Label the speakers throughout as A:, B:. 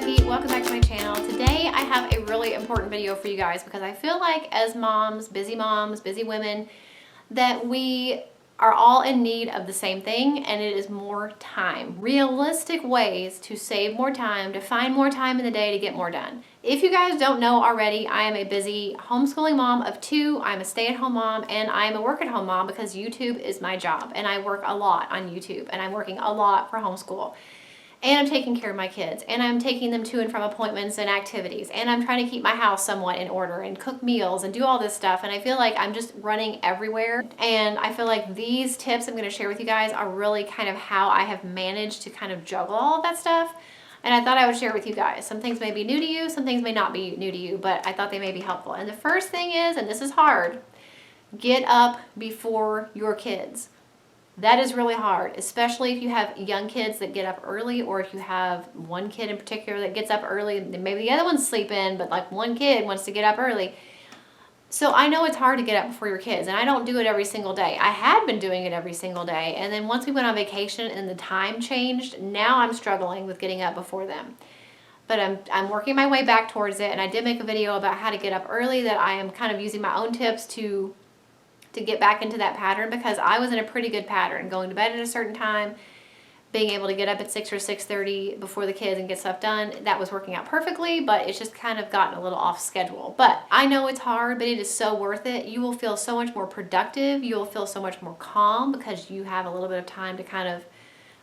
A: Becky, welcome back to my channel. Today I have a really important video for you guys because I feel like as moms, busy women, that we are all in need of the same thing, and it is more time. Realistic ways to save more time, to find more time in the day to get more done. If you guys don't know already, I am a busy homeschooling mom of 2. I'm a stay-at-home mom, and I'm a work-at-home mom because YouTube is my job, and I work a lot on YouTube, and I'm working a lot for homeschool. And I'm taking care of my kids, and I'm taking them to and from appointments and activities, and I'm trying to keep my house somewhat in order and cook meals and do all this stuff, and I feel like I'm just running everywhere. And I feel like these tips I'm going to share with you guys are really kind of how I have managed to kind of juggle all of that stuff, and I thought I would share with you guys. Some things may be new to you, some things may not be new to you, but I thought they may be helpful. And the first thing is, and this is hard, get up before your kids. That is really hard, especially if you have young kids that get up early, or if you have one kid in particular that gets up early, maybe the other one's sleeping, but like one kid wants to get up early. So I know it's hard to get up before your kids, and I don't do it every single day. I had been doing it every single day, and then once we went on vacation and the time changed, now I'm struggling with getting up before them. But I'm working my way back towards it, and I did make a video about how to get up early that I am kind of using my own tips to get back into that pattern, because I was in a pretty good pattern, going to bed at a certain time, being able to get up at 6 or 6:30 before the kids and get stuff done. That was working out perfectly, but it's just kind of gotten a little off schedule. But I know it's hard, but it is so worth it. You will feel so much more productive. You will feel so much more calm because you have a little bit of time to kind of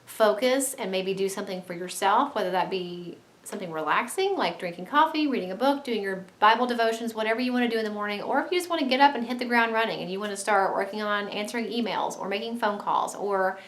A: focus and maybe do something for yourself, whether that be something relaxing like drinking coffee, reading a book, doing your Bible devotions, whatever you want to do in the morning, or if you just want to get up and hit the ground running and you want to start working on answering emails or making phone calls, or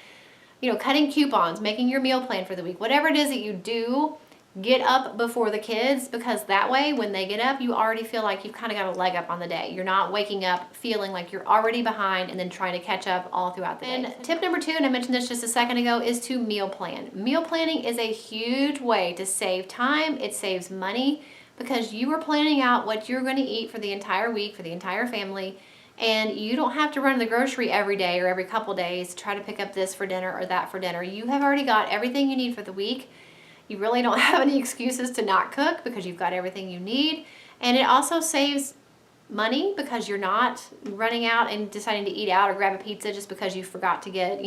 A: cutting coupons, making your meal plan for the week, whatever it is that you do, get up before the kids, because that way when they get up, you already feel like you've kind of got a leg up on the day. You're not waking up feeling like you're already behind and then trying to catch up all throughout the day. And tip number 2, and I mentioned this just a second ago, is to meal plan. Meal planning is a huge way to save time. It saves money because you are planning out what you're going to eat for the entire week, for the entire family, and you don't have to run to the grocery every day or every couple days to try to pick up this for dinner or that for dinner. You have already got everything you need for the week. You really don't have any excuses to not cook because you've got everything you need. And it also saves money because you're not running out and deciding to eat out or grab a pizza just because you forgot to get,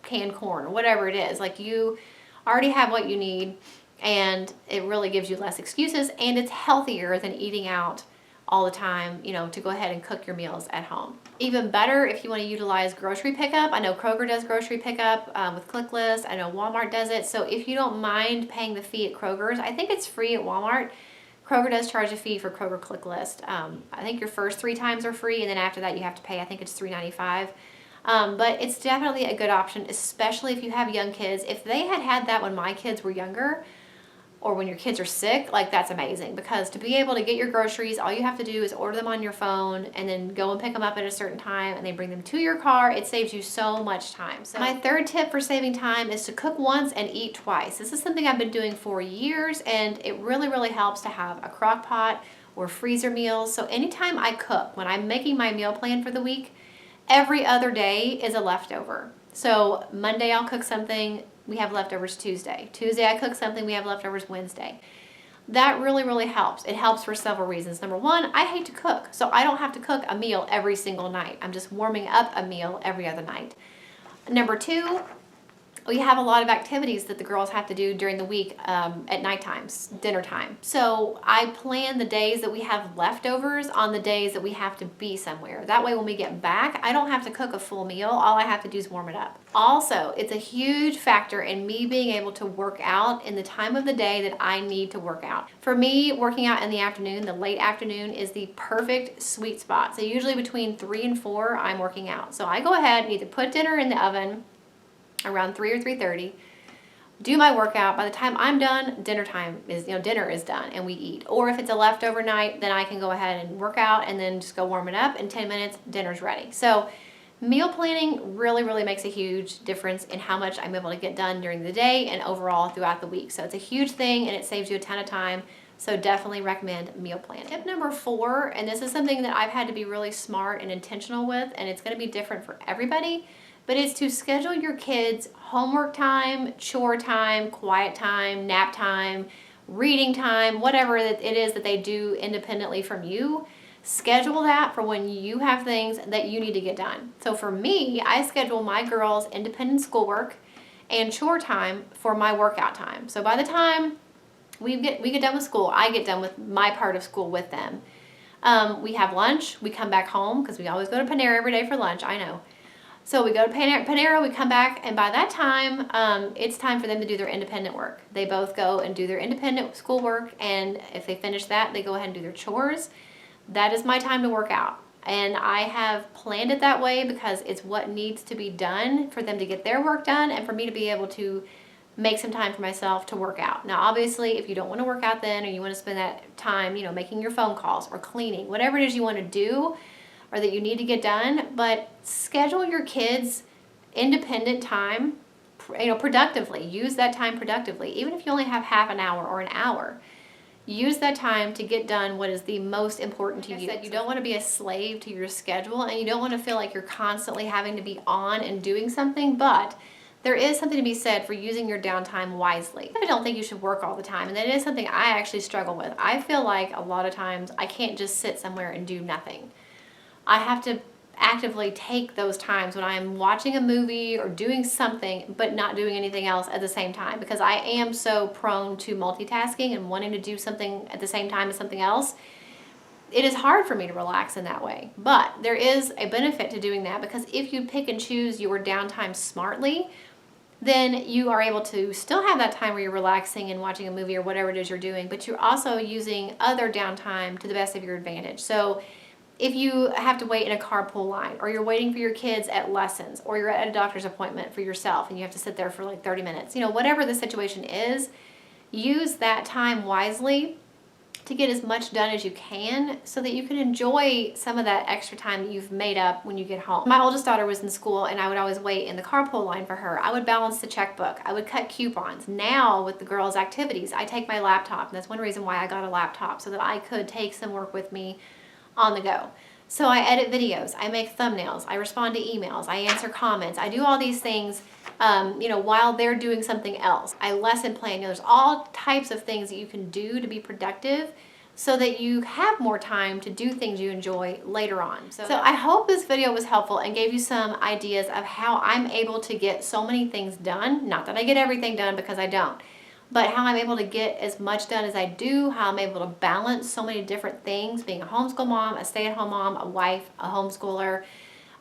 A: canned corn or whatever it is. Like, you already have what you need, and it really gives you less excuses, and it's healthier than eating out all the time, to go ahead and cook your meals at home. Even better if you want to utilize grocery pickup. I know Kroger does grocery pickup with ClickList. I know Walmart does it. So if you don't mind paying the fee at Kroger's, I think it's free at Walmart. Kroger does charge a fee for Kroger ClickList. I think your first 3 times are free, and then after that you have to pay. I think it's $3.95. But it's definitely a good option, especially if you have young kids. If they had that when my kids were younger, or when your kids are sick, like, that's amazing, because to be able to get your groceries, all you have to do is order them on your phone and then go and pick them up at a certain time, and they bring them to your car. It saves you so much time. So my third tip for saving time is to cook once and eat twice. This is something I've been doing for years, and it really, really helps to have a crock pot or freezer meals. So anytime I cook, when I'm making my meal plan for the week, every other day is a leftover. So Monday I'll cook something, we have leftovers Tuesday. Tuesday I cook something, we have leftovers Wednesday. That really, really helps. It helps for several reasons. Number 1, I hate to cook, so I don't have to cook a meal every single night. I'm just warming up a meal every other night. Number 2, we have a lot of activities that the girls have to do during the week at night times, dinner time. So I plan the days that we have leftovers on the days that we have to be somewhere. That way when we get back, I don't have to cook a full meal. All I have to do is warm it up. Also, it's a huge factor in me being able to work out in the time of the day that I need to work out. For me, working out in the afternoon, the late afternoon, is the perfect sweet spot. So usually between 3 and 4, I'm working out. So I go ahead and either put dinner in the oven around 3 or 3:30, do my workout. By the time I'm done, dinner is done and we eat. Or if it's a leftover night, then I can go ahead and work out and then just go warm it up. In 10 minutes, dinner's ready. So meal planning really, really makes a huge difference in how much I'm able to get done during the day and overall throughout the week. So it's a huge thing, and it saves you a ton of time. So definitely recommend meal planning. Tip number 4, and this is something that I've had to be really smart and intentional with, and it's going to be different for everybody, but it's to schedule your kids' homework time, chore time, quiet time, nap time, reading time, whatever it is that they do independently from you. Schedule that for when you have things that you need to get done. So for me, I schedule my girls' independent schoolwork and chore time for my workout time. So by the time we get done with school, I get done with my part of school with them. We have lunch, we come back home, because we always go to Panera every day for lunch, I know. So we go to Panera, we come back, and by that time, it's time for them to do their independent work. They both go and do their independent schoolwork, and if they finish that, they go ahead and do their chores. That is my time to work out. And I have planned it that way because it's what needs to be done for them to get their work done and for me to be able to make some time for myself to work out. Now, obviously, if you don't want to work out then, or you want to spend that time, making your phone calls or cleaning, whatever it is you want to do or that you need to get done, but schedule your kids' independent time, productively. Use that time productively. Even if you only have half an hour or an hour, use that time to get done what is the most important to you. You don't want to be a slave to your schedule, and you don't want to feel like you're constantly having to be on and doing something, but there is something to be said for using your downtime wisely. I don't think you should work all the time, and that is something I actually struggle with. I feel like a lot of times I can't just sit somewhere and do nothing. I have to actively take those times when I'm watching a movie or doing something but not doing anything else at the same time, because I am so prone to multitasking and wanting to do something at the same time as something else. It is hard for me to relax in that way, but there is a benefit to doing that, because if you pick and choose your downtime smartly, then you are able to still have that time where you're relaxing and watching a movie or whatever it is you're doing, but you're also using other downtime to the best of your advantage. So if you have to wait in a carpool line, or you're waiting for your kids at lessons, or you're at a doctor's appointment for yourself and you have to sit there for like 30 minutes, whatever the situation is, use that time wisely to get as much done as you can so that you can enjoy some of that extra time that you've made up when you get home. My oldest daughter was in school and I would always wait in the carpool line for her. I would balance the checkbook. I would cut coupons. Now with the girls' activities, I take my laptop, and that's one reason why I got a laptop, so that I could take some work with me on the go. So I edit videos, I make thumbnails, I respond to emails, I answer comments, I do all these things while they're doing something else. I lesson plan. There's all types of things that you can do to be productive so that you have more time to do things you enjoy later on. So I hope this video was helpful and gave you some ideas of how I'm able to get so many things done. Not that I get everything done, because I don't, but how I'm able to get as much done as I do, how I'm able to balance so many different things, being a homeschool mom, a stay-at-home mom, a wife, a homeschooler,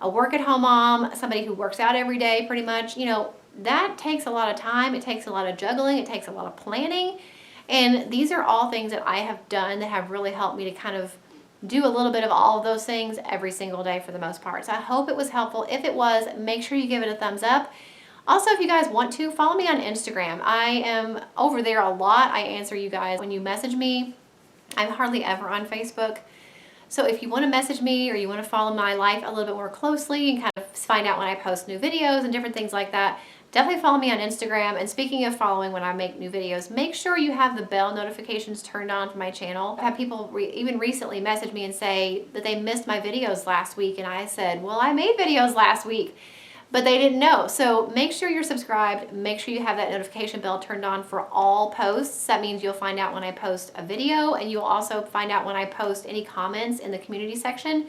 A: a work-at-home mom, somebody who works out every day pretty much. That takes a lot of time, it takes a lot of juggling, it takes a lot of planning, and these are all things that I have done that have really helped me to kind of do a little bit of all of those things every single day for the most part. So I hope it was helpful. If it was, make sure you give it a thumbs up. Also, if you guys want to, follow me on Instagram. I am over there a lot. I answer you guys when you message me. I'm hardly ever on Facebook. So if you want to message me, or you want to follow my life a little bit more closely and kind of find out when I post new videos and different things like that, definitely follow me on Instagram. And speaking of following when I make new videos, make sure you have the bell notifications turned on for my channel. I've had people even recently message me and say that they missed my videos last week, and I said, well, I made videos last week, but they didn't know. So make sure you're subscribed. Make sure you have that notification bell turned on for all posts. That means you'll find out when I post a video, and you'll also find out when I post any comments in the community section,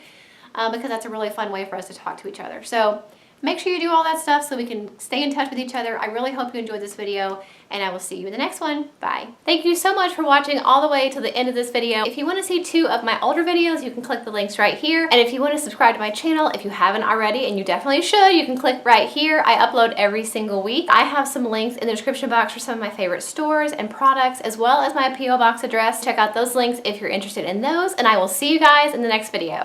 A: because that's a really fun way for us to talk to each other. So make sure you do all that stuff so we can stay in touch with each other. I really hope you enjoyed this video, and I will see you in the next one. Bye. Thank you so much for watching all the way to the end of this video. If you want to see 2 of my older videos, you can click the links right here. And if you want to subscribe to my channel, if you haven't already, and you definitely should, you can click right here. I upload every single week. I have some links in the description box for some of my favorite stores and products, as well as my P.O. box address. Check out those links if you're interested in those, and I will see you guys in the next video.